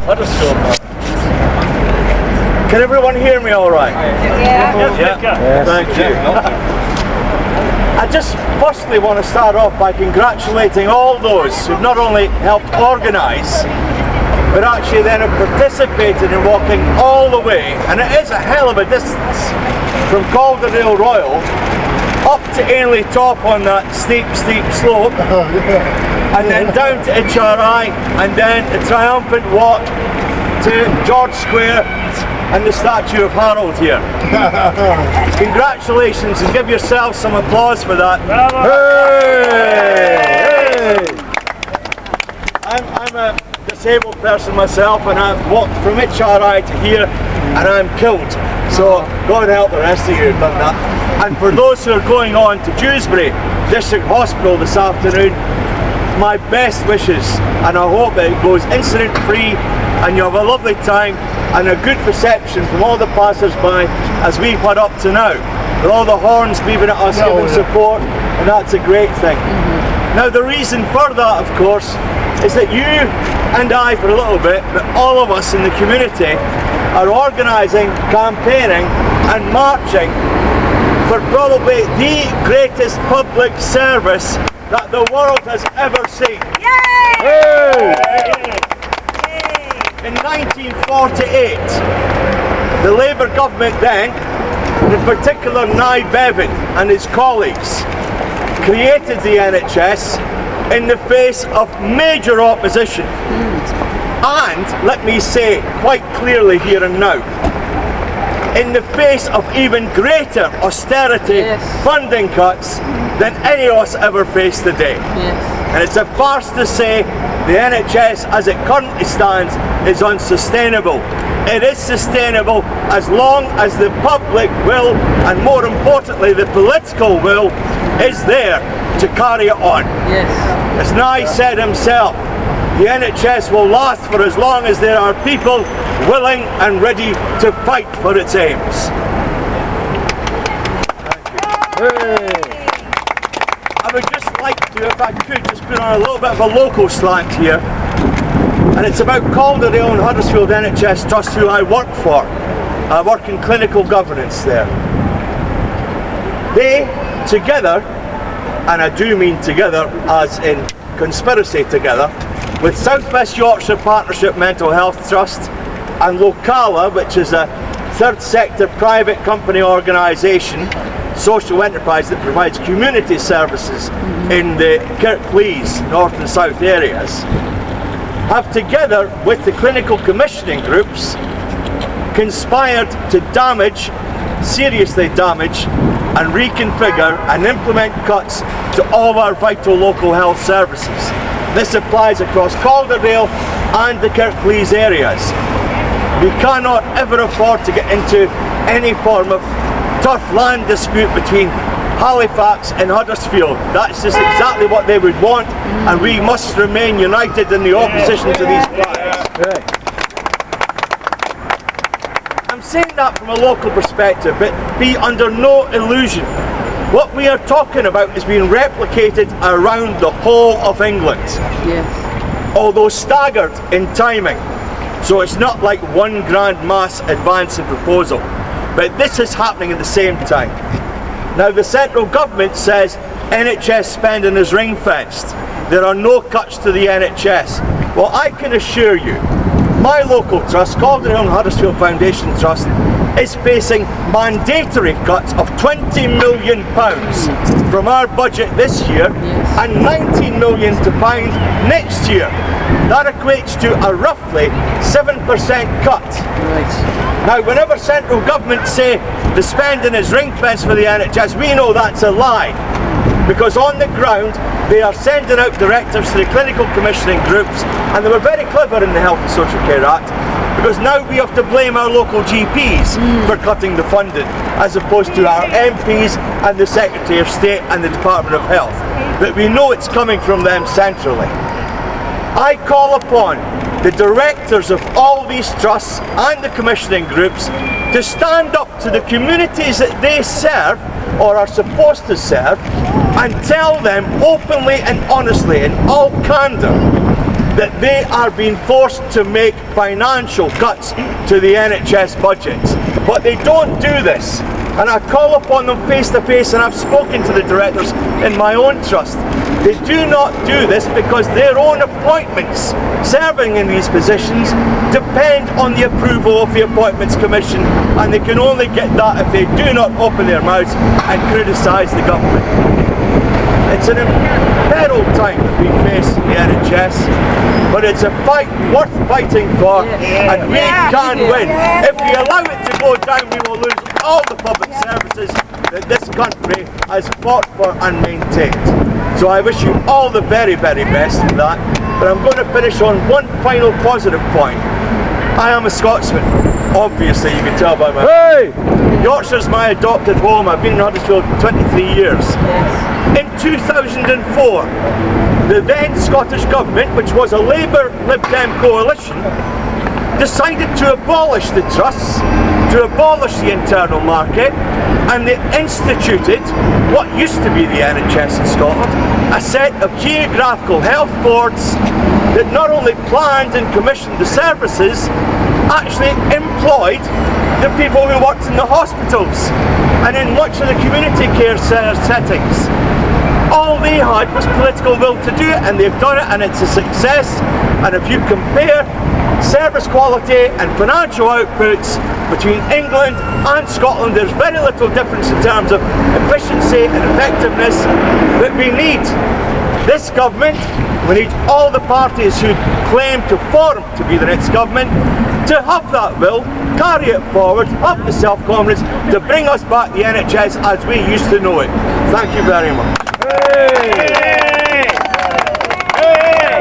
Huddersfield. Can everyone hear me all right? Yeah. Yes. Thank you. I just firstly want to start off by congratulating all those who've not only helped organise, but actually then have participated in walking all the way, and it is a hell of a distance, from Calderdale Royal up to Ainley Top on that steep slope, and then down to HRI, and then a triumphant walk to George Square and the statue of Harold here. Congratulations, and give yourselves some applause for that. Hey! I'm a disabled person myself, and I've walked from HRI to here and I'm killed. So God help the rest of you who've done that. And for those who are going on to Dewsbury District Hospital this afternoon, my best wishes, and I hope that it goes incident free and you have a lovely time and a good reception from all the passers-by as we've had up to now, with all the horns beeping at us, giving support, and that's a great thing. Now the reason for that, of course, is that you and I for a little bit, but all of us in the community are organising, campaigning and marching for probably the greatest public service that the world has ever seen. Yay! Hey! In 1948, the Labour government then, in particular Nye Bevan and his colleagues, created the NHS in the face of major opposition. And, let me say quite clearly here and now, in the face of even greater austerity funding cuts than any of us ever faced today. And it's a farce to say the NHS as it currently stands is unsustainable. It is sustainable as long as the public will, and more importantly the political will, is there to carry it on. As Nye said himself, the NHS will last for as long as there are people willing and ready to fight for its aims. I would just like to, if I could, just put on a little bit of a local slant here, and it's about Calderdale and Huddersfield NHS Trust, who I work for. I work in clinical governance there. They together, and I do mean together as in conspiracy together, with South West Yorkshire Partnership Mental Health Trust and Locala, which is a third sector private company organisation, social enterprise that provides community services in the Kirklees north and south areas, have together with the clinical commissioning groups conspired to damage, seriously damage, and reconfigure and implement cuts to all of our vital local health services. This applies across Calderdale and the Kirklees areas. We cannot ever afford to get into any form of tough land dispute between Halifax and Huddersfield. That's just exactly what they would want, and we must remain united in the opposition to these plans. I'm saying that from a local perspective, but be under no illusion. What we are talking about is being replicated around the whole of England. Although staggered in timing. So it's not like one grand mass advance and proposal. But this is happening at the same time. Now the central government says NHS spending is ring-fenced. There are no cuts to the NHS. Well, I can assure you, my local trust, Calderdale and Huddersfield Foundation Trust, is facing mandatory cuts of £20 million from our budget this year and £19 million next year. That equates to a roughly 7% cut. Now, whenever central government say the spending is ring-fenced for the NHS, we know that's a lie. Because on the ground, they are sending out directives to the clinical commissioning groups, and they were very clever in the Health and Social Care Act, because now we have to blame our local GPs for cutting the funding, as opposed to our MPs and the Secretary of State and the Department of Health. But we know it's coming from them centrally. I call upon the directors of all these trusts and the commissioning groups to stand up to the communities that they serve, or are supposed to serve, and tell them openly and honestly, in all candour, that they are being forced to make financial cuts to the NHS budgets. But they don't do this. And I call upon them face to face, and I've spoken to the directors in my own trust. They do not do this because their own appointments serving in these positions depend on the approval of the Appointments Commission, and they can only get that if they do not open their mouths and criticise the government. It's an imperiled time that we face in the NHS, but it's a fight worth fighting for, and we can win. If we allow it to go down, we will lose all the public services that this country has fought for and maintained. So I wish you all the very, very best in that, but I'm going to finish on one final positive point. I am a Scotsman, obviously, you can tell by my... Hey! Yorkshire's my adopted home. I've been in Huddersfield 23 years. In 2004, the then Scottish Government, which was a Labour-Lib Dem coalition, decided to abolish the trusts, to abolish the internal market, and they instituted what used to be the NHS in Scotland, a set of geographical health boards that not only planned and commissioned the services, actually employed the people who worked in the hospitals and in much of the community care settings. All they had was political will to do it, and they've done it, and it's a success. And if you compare service quality and financial outputs between England and Scotland, there's very little difference in terms of efficiency and effectiveness. But we need this government, we need all the parties who claim to form to be the next government to have that will, carry it forward, have the self-confidence to bring us back the NHS as we used to know it. Thank you very much. Hey! Hey!